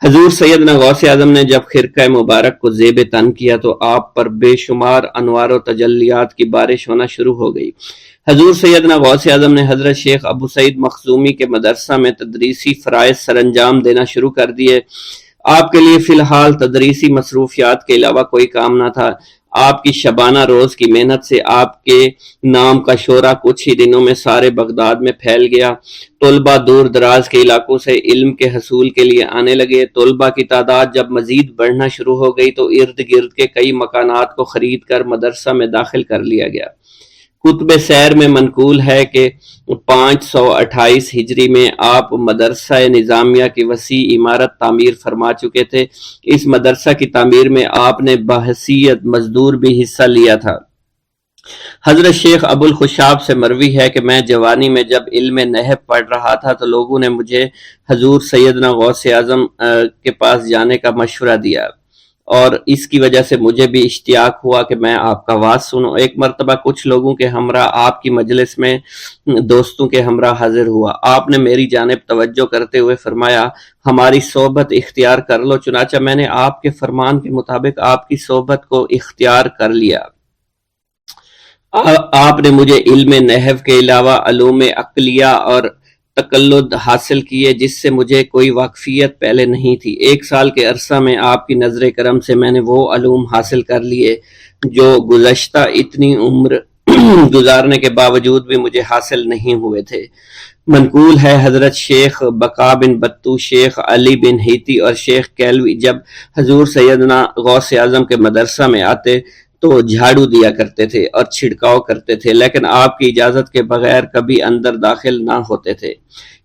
حضور سیدنا غوث اعظم نے جب خرقہ مبارک کو زیب تن کیا تو آپ پر بے شمار انوار و تجلیات کی بارش ہونا شروع ہو گئی۔ حضور سیدنا غوث اعظم نے حضرت شیخ ابو سعید مخزومی کے مدرسہ میں تدریسی فرائض سر انجام دینا شروع کر دیے۔ آپ کے لیے فی الحال تدریسی مصروفیات کے علاوہ کوئی کام نہ تھا۔ آپ کی شبانہ روز کی محنت سے آپ کے نام کا شعرہ کچھ ہی دنوں میں سارے بغداد میں پھیل گیا۔ طلبہ دور دراز کے علاقوں سے علم کے حصول کے لیے آنے لگے۔ طلبہ کی تعداد جب مزید بڑھنا شروع ہو گئی تو ارد گرد کے کئی مکانات کو خرید کر مدرسہ میں داخل کر لیا گیا۔ کتب سیر میں منقول ہے کہ 528 ہجری میں آپ مدرسہ نظامیہ کی وسیع عمارت تعمیر فرما چکے تھے۔ اس مدرسہ کی تعمیر میں آپ نے بحیثیت مزدور بھی حصہ لیا تھا۔ حضرت شیخ ابو الخشاب سے مروی ہے کہ میں جوانی میں جب علم نحو پڑھ رہا تھا تو لوگوں نے مجھے حضور سیدنا غوث اعظم کے پاس جانے کا مشورہ دیا۔ اور اس کی وجہ سے مجھے بھی اشتیاق ہوا کہ میں آپ کا واز سنوں۔ ایک مرتبہ کچھ لوگوں کے ہمراہ آپ کی مجلس میں دوستوں کے ہمراہ حاضر ہوا۔ آپ نے میری جانب توجہ کرتے ہوئے فرمایا ہماری صحبت اختیار کر لو، چنانچہ میں نے آپ کے فرمان کے مطابق آپ کی صحبت کو اختیار کر لیا۔ آپ نے مجھے علم نحو کے علاوہ علوم عقلیہ اور تقلد حاصل کیے جس سے مجھے کوئی واقفیت پہلے نہیں تھی۔ 1 سال کے عرصہ میں آپ کی نظر کرم سے میں نے وہ علوم حاصل کر لیے جو گزشتہ اتنی عمر گزارنے کے باوجود بھی مجھے حاصل نہیں ہوئے تھے۔ منقول ہے حضرت شیخ بقا بن بطو، شیخ علی بن ہیتی اور شیخ کیلوی جب حضور سیدنا غوث اعظم کے مدرسہ میں آتے تو جھاڑو دیا کرتے تھے اور چھڑکاؤ کرتے تھے، لیکن آپ کی اجازت کے بغیر کبھی اندر داخل نہ ہوتے تھے۔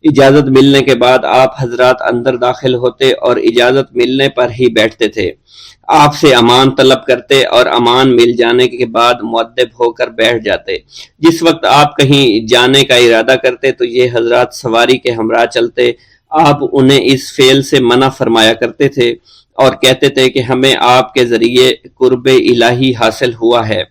اجازت ملنے کے بعد آپ حضرات اندر داخل ہوتے اور اجازت ملنے پر ہی بیٹھتے تھے۔ آپ سے امان طلب کرتے اور امان مل جانے کے بعد مؤدب ہو کر بیٹھ جاتے۔ جس وقت آپ کہیں جانے کا ارادہ کرتے تو یہ حضرات سواری کے ہمراہ چلتے۔ آپ انہیں اس فعل سے منع فرمایا کرتے تھے اور کہتے تھے کہ ہمیں آپ کے ذریعے قرب الہی حاصل ہوا ہے۔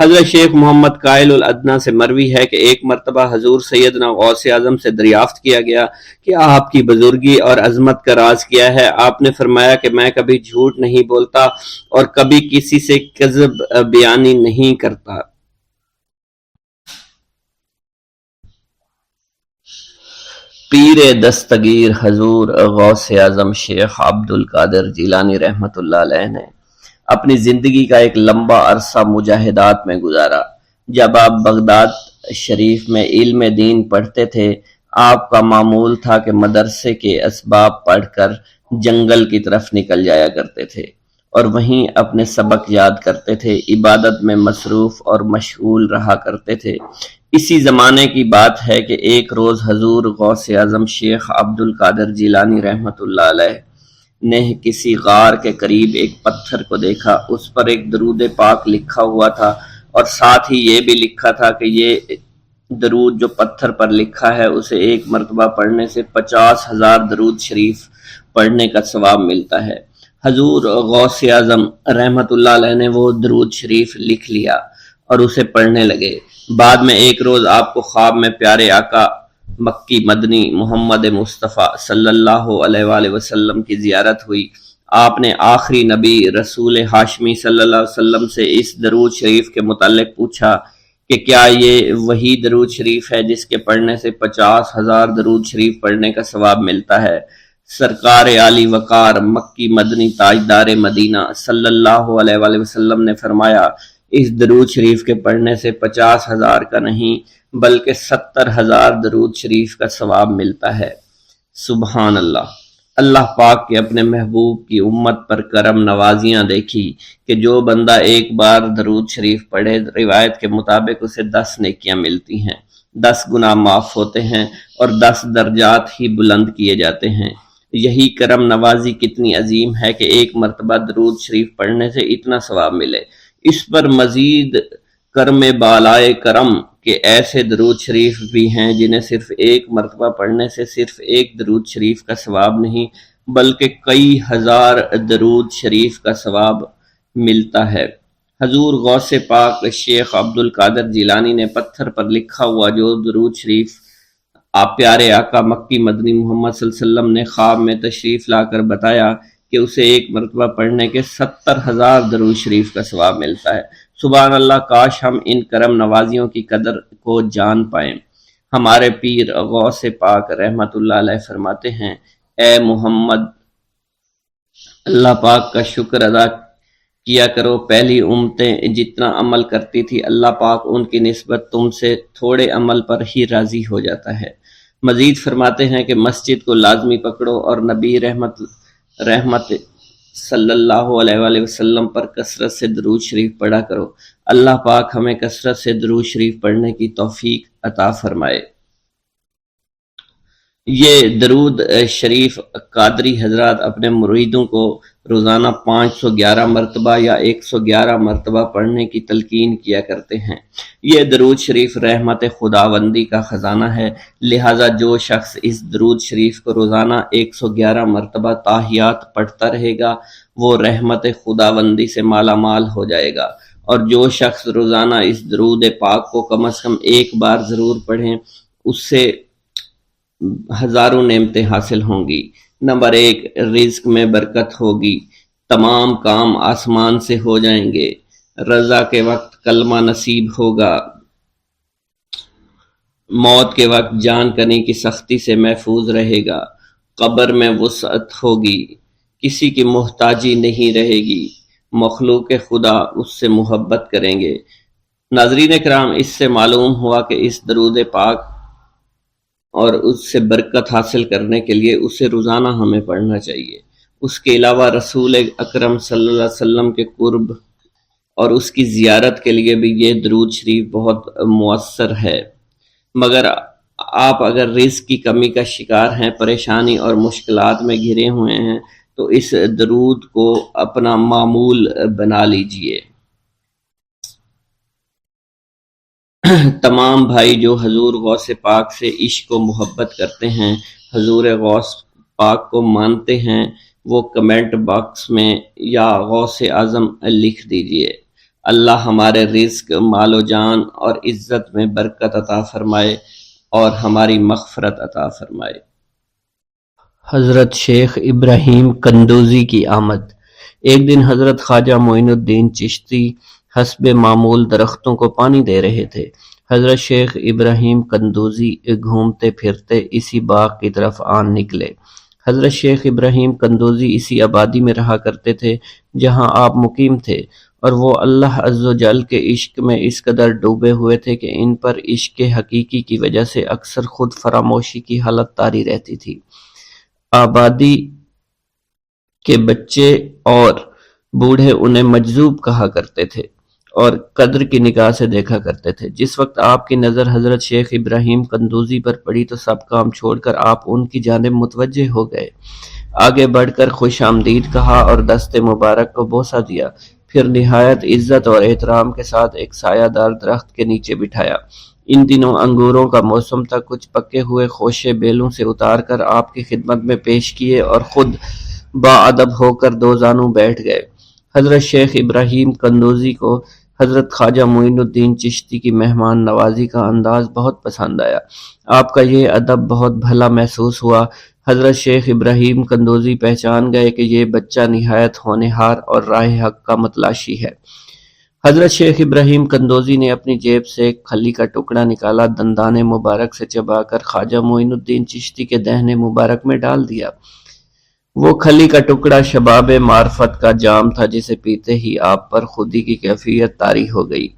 حضرت شیخ محمد قائل الادنیٰ سے مروی ہے کہ ایک مرتبہ حضور سیدنا غوث اعظم سے دریافت کیا گیا کہ آپ کی بزرگی اور عظمت کا راز کیا ہے؟ آپ نے فرمایا کہ میں کبھی جھوٹ نہیں بولتا اور کبھی کسی سے کذب بیانی نہیں کرتا۔ پیر دستگیر حضور غوث اعظم شیخ عبد القادر جیلانی رحمۃ اللہ علیہ نے اپنی زندگی کا ایک لمبا عرصہ مجاہدات میں گزارا۔ جب آپ بغداد شریف میں علم دین پڑھتے تھے، آپ کا معمول تھا کہ مدرسے کے اسباب پڑھ کر جنگل کی طرف نکل جایا کرتے تھے اور وہیں اپنے سبق یاد کرتے تھے، عبادت میں مصروف اور مشغول رہا کرتے تھے۔ اسی زمانے کی بات ہے کہ ایک روز حضور غوث اعظم شیخ عبد القادر جیلانی رحمۃ اللہ علیہ نے کسی غار کے قریب ایک پتھر کو دیکھا۔ اس پر ایک درود پاک لکھا ہوا تھا اور ساتھ ہی یہ بھی لکھا تھا کہ یہ درود جو پتھر پر لکھا ہے اسے ایک مرتبہ پڑھنے سے 50,000 درود شریف پڑھنے کا ثواب ملتا ہے۔ حضور غوث اعظم رحمۃ اللہ علیہ نے وہ درود شریف لکھ لیا اور اسے پڑھنے لگے۔ بعد میں ایک روز آپ کو خواب میں پیارے آقا مکی مدنی محمد مصطفیٰ صلی اللہ علیہ وآلہ وسلم کی زیارت ہوئی۔ آپ نے آخری نبی رسول ہاشمی صلی اللہ علیہ وسلم سے اس درود شریف کے متعلق پوچھا کہ کیا یہ وہی درود شریف ہے جس کے پڑھنے سے 50,000 درود شریف پڑھنے کا ثواب ملتا ہے؟ سرکار عالی وقار مکی مدنی تاجدار مدینہ صلی اللہ علیہ وآلہ وسلم نے فرمایا اس درود شریف کے پڑھنے سے 50,000 کا نہیں بلکہ 70,000 درود شریف کا ثواب ملتا ہے۔ سبحان اللہ۔ اللہ پاک کے اپنے محبوب کی امت پر کرم نوازیاں دیکھی کہ جو بندہ ایک بار درود شریف پڑھے روایت کے مطابق اسے 10 نیکیاں ملتی ہیں، 10 گناہ معاف ہوتے ہیں اور 10 درجات ہی بلند کیے جاتے ہیں۔ یہی کرم نوازی کتنی عظیم ہے کہ ایک مرتبہ درود شریف پڑھنے سے اتنا ثواب ملے۔ اس پر مزید کرم بالائے کرم کہ ایسے درود شریف بھی ہیں جنہیں صرف ایک مرتبہ پڑھنے سے صرف ایک درود شریف کا ثواب نہیں بلکہ کئی ہزار درود شریف کا ثواب ملتا ہے۔ حضور غوث پاک شیخ عبد القادر جیلانی نے پتھر پر لکھا ہوا جو درود شریف آپ پیارے آقا مکی مدنی محمد صلی اللہ علیہ وسلم نے خواب میں تشریف لا کر بتایا کہ اسے ایک مرتبہ پڑھنے کے 70,000 درود شریف کا ثواب ملتا ہے۔ سبحان اللہ، کاش ہم ان کرم نوازیوں کی قدر کو جان پائیں۔ ہمارے پیر غوث پاک رحمت اللہ علیہ فرماتے ہیں، اے محمد، اللہ پاک کا شکر ادا کیا کرو، پہلی امتیں جتنا عمل کرتی تھی اللہ پاک ان کی نسبت تم سے تھوڑے عمل پر ہی راضی ہو جاتا ہے۔ مزید فرماتے ہیں کہ مسجد کو لازمی پکڑو اور نبی رحمت صلی اللہ علیہ وآلہ وسلم پر کثرت سے درود شریف پڑھا کرو۔ اللہ پاک ہمیں کثرت سے درود شریف پڑھنے کی توفیق عطا فرمائے۔ یہ درود شریف قادری حضرات اپنے مریدوں کو روزانہ 511 مرتبہ یا 111 مرتبہ پڑھنے کی تلقین کیا کرتے ہیں۔ یہ درود شریف رحمت خداوندی کا خزانہ ہے، لہٰذا جو شخص اس درود شریف کو روزانہ 111 مرتبہ تاحیات پڑھتا رہے گا وہ رحمت خداوندی سے مالا مال ہو جائے گا، اور جو شخص روزانہ اس درود پاک کو کم از کم ایک بار ضرور پڑھیں اس سے ہزاروں نعمتیں حاصل ہوں گی۔ نمبر 1، رزق میں برکت ہوگی، تمام کام آسمان سے ہو جائیں گے، رضا کے وقت کلمہ نصیب ہوگا، موت کے وقت جان کنی کی سختی سے محفوظ رہے گا، قبر میں وسعت ہوگی، کسی کی محتاجی نہیں رہے گی، مخلوق خدا اس سے محبت کریں گے۔ ناظرین کرام، اس سے معلوم ہوا کہ اس درود پاک اور اس سے برکت حاصل کرنے کے لیے اسے روزانہ ہمیں پڑھنا چاہیے۔ اس کے علاوہ رسول اکرم صلی اللہ علیہ وسلم کے قرب اور اس کی زیارت کے لیے بھی یہ درود شریف بہت مؤثر ہے۔ مگر آپ اگر رزق کی کمی کا شکار ہیں، پریشانی اور مشکلات میں گھرے ہوئے ہیں تو اس درود کو اپنا معمول بنا لیجئے۔ تمام بھائی جو حضور غوث پاک سے عشق و محبت کرتے ہیں، حضور غوث پاک کو مانتے ہیں، وہ کمنٹ باکس میں یا غوث اعظم لکھ دیجئے۔ اللہ ہمارے رزق، مال و جان اور عزت میں برکت عطا فرمائے اور ہماری مغفرت عطا فرمائے۔ حضرت شیخ ابراہیم قندوزی کی آمد۔ ایک دن حضرت خواجہ معین الدین چشتی حسب معمول درختوں کو پانی دے رہے تھے۔ حضرت شیخ ابراہیم قندوزی گھومتے پھرتے اسی باغ کی طرف آن نکلے۔ حضرت شیخ ابراہیم قندوزی اسی آبادی میں رہا کرتے تھے جہاں آپ مقیم تھے، اور وہ اللہ عز و جل کے عشق میں اس قدر ڈوبے ہوئے تھے کہ ان پر عشق حقیقی کی وجہ سے اکثر خود فراموشی کی حالت طاری رہتی تھی۔ آبادی کے بچے اور بوڑھے انہیں مجذوب کہا کرتے تھے اور قدر کی نگاہ سے دیکھا کرتے تھے۔ جس وقت آپ کی نظر حضرت شیخ ابراہیم قندوزی پر پڑی تو سب کام چھوڑ کر آپ ان کی جانب متوجہ ہو گئے۔ آگے بڑھ کر خوش آمدید کہا اور دست مبارک کو بوسہ دیا، پھر نہایت عزت اور احترام کے ساتھ ایک سایہ دار درخت کے نیچے بٹھایا۔ ان دنوں انگوروں کا موسم تھا، کچھ پکے ہوئے خوشے بیلوں سے اتار کر آپ کی خدمت میں پیش کیے اور خود باادب ہو کر دو زانوں بیٹھ گئے۔ حضرت شیخ ابراہیم قندوزی کو حضرت خواجہ معین الدین چشتی کی مہمان نوازی کا انداز بہت پسند آیا۔ آپ کا یہ ادب بہت بھلا محسوس ہوا۔ حضرت شیخ ابراہیم قندوزی پہچان گئے کہ یہ بچہ نہایت ہونہار اور راہ حق کا متلاشی ہے۔ حضرت شیخ ابراہیم قندوزی نے اپنی جیب سے ایک کھلی کا ٹکڑا نکالا، دندان مبارک سے چبا کر خواجہ معین الدین چشتی کے دہنے مبارک میں ڈال دیا۔ وہ کھلی کا ٹکڑا شباب معرفت کا جام تھا جسے پیتے ہی آپ پر خودی کی کیفیت طاری ہو گئی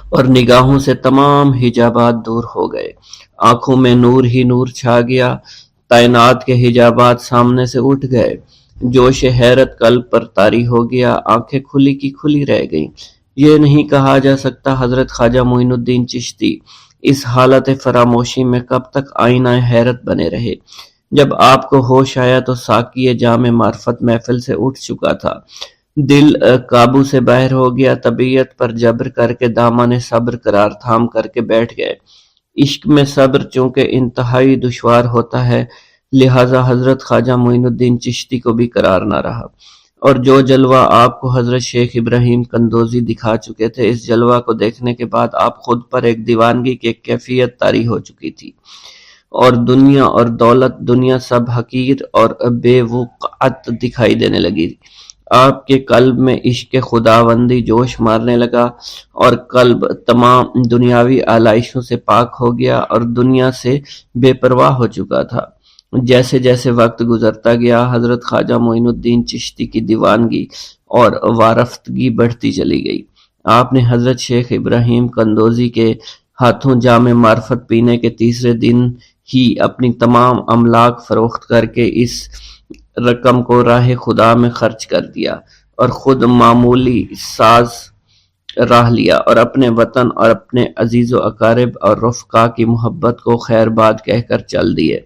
اور نگاہوں سے تمام حجابات دور ہو گئے، آنکھوں میں نور ہی نور چھا گیا، تعینات کے حجابات سامنے سے اٹھ گئے، جوش حیرت قلب پر طاری ہو گیا، آنکھیں کھلی کی کھلی رہ گئیں۔ یہ نہیں کہا جا سکتا حضرت خواجہ معین الدین چشتی اس حالت فراموشی میں کب تک آئینہ حیرت بنے رہے۔ جب آپ کو ہوش آیا تو ساقی جام معرفت محفل سے اٹھ چکا تھا، دل قابو سے باہر ہو گیا، طبیعت پر جبر کر کے دامن صبر قرار تھام کر کے بیٹھ گئے۔ عشق میں صبر چونکہ انتہائی دشوار ہوتا ہے، لہٰذا حضرت خواجہ معین الدین چشتی کو بھی قرار نہ رہا، اور جو جلوہ آپ کو حضرت شیخ ابراہیم قندوزی دکھا چکے تھے، اس جلوہ کو دیکھنے کے بعد آپ خود پر ایک دیوانگی کی ایک کیفیت طاری ہو چکی تھی، اور دنیا اور دولت، دنیا سب حقیر اور بے وقعت دکھائی دینے لگی۔ آپ کے قلب میں عشق خداوندی جوش مارنے لگا اور قلب تمام دنیاوی آلائشوں سے پاک ہو گیا اور دنیا سے بے پرواہ ہو چکا تھا۔ جیسے جیسے وقت گزرتا گیا، حضرت خواجہ معین الدین چشتی کی دیوانگی اور وارفتگی بڑھتی چلی گئی۔ آپ نے حضرت شیخ ابراہیم قندوزی کے ہاتھوں جام معرفت پینے کے تیسرے دن ہی اپنی تمام املاک فروخت کر کے اس رقم کو راہ خدا میں خرچ کر دیا اور خود معمولی ساز راہ لیا اور اپنے وطن اور اپنے عزیز و اقارب اور رفقا کی محبت کو خیر باد کہہ کر چل دیے۔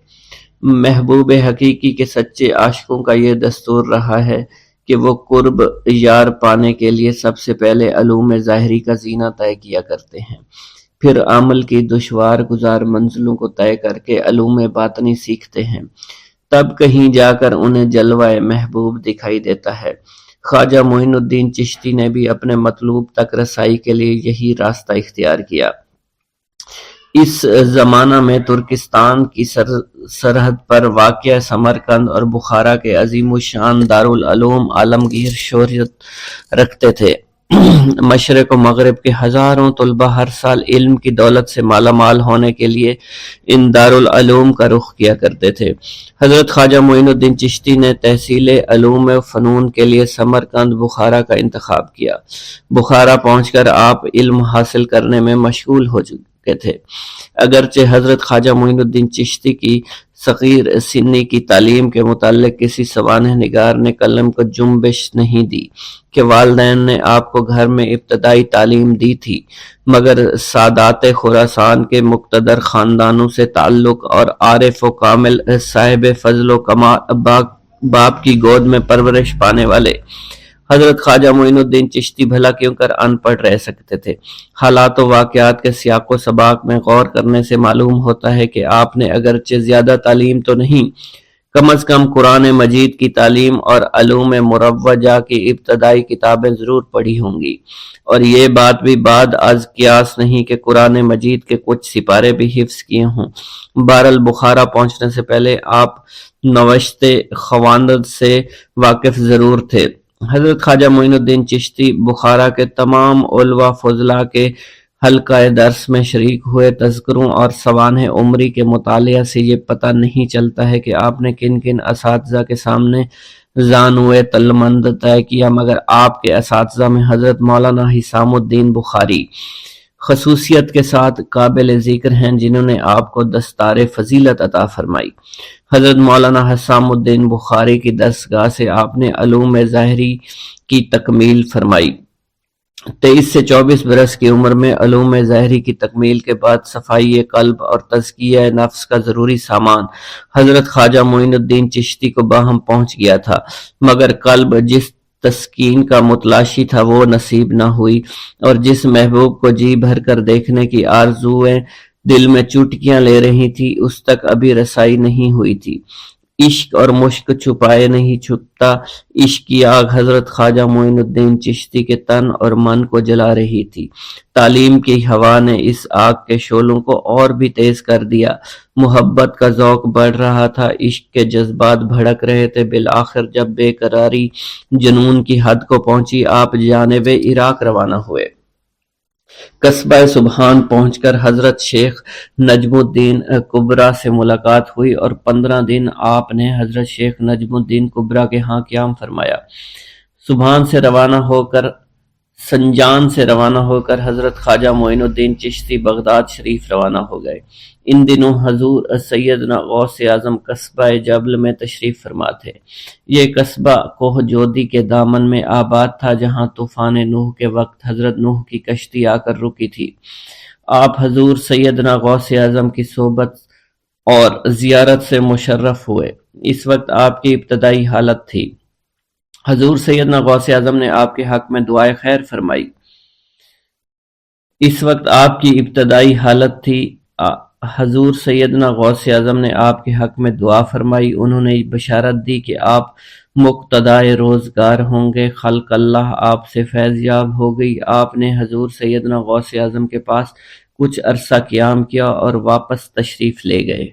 محبوب حقیقی کے سچے عاشقوں کا یہ دستور رہا ہے کہ وہ قرب یار پانے کے لیے سب سے پہلے علوم ظاہری کا زینہ طے کیا کرتے ہیں، پھر عمل کی دشوار گزار منزلوں کو طے کر کے علوم باطنی سیکھتے ہیں، تب کہیں جا کر انہیں جلوہ محبوب دکھائی دیتا ہے۔ خواجہ معین الدین چشتی نے بھی اپنے مطلوب تک رسائی کے لیے یہی راستہ اختیار کیا۔ اس زمانہ میں ترکستان کی سرحد پر واقع سمرقند اور بخارا کے عظیم الشان دارالعلوم عالمگیر شہرت رکھتے تھے۔ مشرق و مغرب کے ہزاروں طلبہ ہر سال علم کی دولت سے مالا مال ہونے کے لیے ان دارالعلوم کا رخ کیا کرتے تھے۔ حضرت خواجہ معین الدین چشتی نے تحصیل علوم و فنون کے لیے سمرقند بخارا کا انتخاب کیا۔ بخارا پہنچ کر آپ علم حاصل کرنے میں مشغول ہو چکے تھے۔ اگرچہ حضرت خواجہ معین الدین چشتی کی صغیر سنی کی تعلیم کے متعلق کسی سوانح نگار نے قلم کو جنبش نہیں دی کہ والدین نے آپ کو گھر میں ابتدائی تعلیم دی تھی، مگر سادات خراسان کے مقتدر خاندانوں سے تعلق اور عارف و کامل صاحب فضل و کمال باپ کی گود میں پرورش پانے والے حضرت خواجہ معین الدین چشتی بھلا کیوں کر ان پڑھ رہ سکتے تھے۔ حالات و واقعات کے سیاق و سباق میں غور کرنے سے معلوم ہوتا ہے کہ آپ نے اگرچہ زیادہ تعلیم تو نہیں، کم از کم قرآن مجید کی تعلیم اور علوم مروجہ کی ابتدائی کتابیں ضرور پڑھی ہوں گی، اور یہ بات بھی بعد از قیاس نہیں کہ قرآن مجید کے کچھ سپارے بھی حفظ کیے ہوں۔ بہرحال بخارا پہنچنے سے پہلے آپ نوشت خواندند سے واقف ضرور تھے۔ حضرت خواجہ معین الدین چشتی بخارا کے تمام علماء فضلاء کے حلقہ درس میں شریک ہوئے۔ تذکروں اور سوانح عمری کے مطالعہ سے یہ پتہ نہیں چلتا ہے کہ آپ نے کن کن اساتذہ کے سامنے زانوئے تلمند طے کیا، مگر آپ کے اساتذہ میں حضرت مولانا حسام الدین بخاری خصوصیت کے ساتھ قابل ذکر ہیں، جنہوں نے آپ کو دستار فضیلت عطا فرمائی۔ حضرت مولانا حسام الدین بخاری کی درسگاہ سے آپ نے علوم ظاہری کی تکمیل فرمائی۔ 23 سے 24 برس کی عمر میں علوم ظاہری کی تکمیل کے بعد صفائی قلب اور تزکیہ نفس کا ضروری سامان حضرت خواجہ معین الدین چشتی کو باہم پہنچ گیا تھا، مگر قلب جس تسکین کا متلاشی تھا وہ نصیب نہ ہوئی، اور جس محبوب کو جی بھر کر دیکھنے کی آرزویں دل میں چوٹکیاں لے رہی تھی اس تک ابھی رسائی نہیں ہوئی تھی۔ عشق اور مشک چھپائے نہیں چھپتا، عشق کی آگ حضرت خواجہ معین الدین چشتی کے تن اور من کو جلا رہی تھی۔ تعلیم کی ہوا نے اس آگ کے شعلوں کو اور بھی تیز کر دیا، محبت کا ذوق بڑھ رہا تھا، عشق کے جذبات بھڑک رہے تھے۔ بالآخر جب بے قراری جنون کی حد کو پہنچی، آپ جانب عراق روانہ ہوئے۔ قصبہ سبحان پہنچ کر حضرت شیخ نجم الدین کبرا سے ملاقات ہوئی، اور 15 دن آپ نے حضرت شیخ نجم الدین کبرا کے ہاں قیام فرمایا۔ سبحان سے روانہ ہو کر سنجان سے روانہ ہو کر حضرت خواجہ معین الدین چشتی بغداد شریف روانہ ہو گئے۔ ان دنوں حضور سیدنا غوث اعظم قصبہ جبل میں تشریف فرما تھے۔ یہ قصبہ کوہ جودی کے دامن میں آباد تھا، جہاں طوفان نوح کے وقت حضرت نوح کی کشتی آ کر رکی تھی۔ آپ حضور سیدنا غوث اعظم کی صحبت اور زیارت سے مشرف ہوئے۔ اس وقت آپ کی ابتدائی حالت تھی۔ حضور سیدنا غوث اعظم نے آپ کے حق میں دعائے خیر فرمائی۔ اس وقت آپ کی ابتدائی حالت تھی۔ حضور سیدنا غوث اعظم نے آپ کے حق میں دعا فرمائی۔ انہوں نے بشارت دی کہ آپ مقتدائے روزگار ہوں گے، خلق اللہ آپ سے فیض یاب ہو گئی۔ آپ نے حضور سیدنا غوث اعظم کے پاس کچھ عرصہ قیام کیا اور واپس تشریف لے گئے۔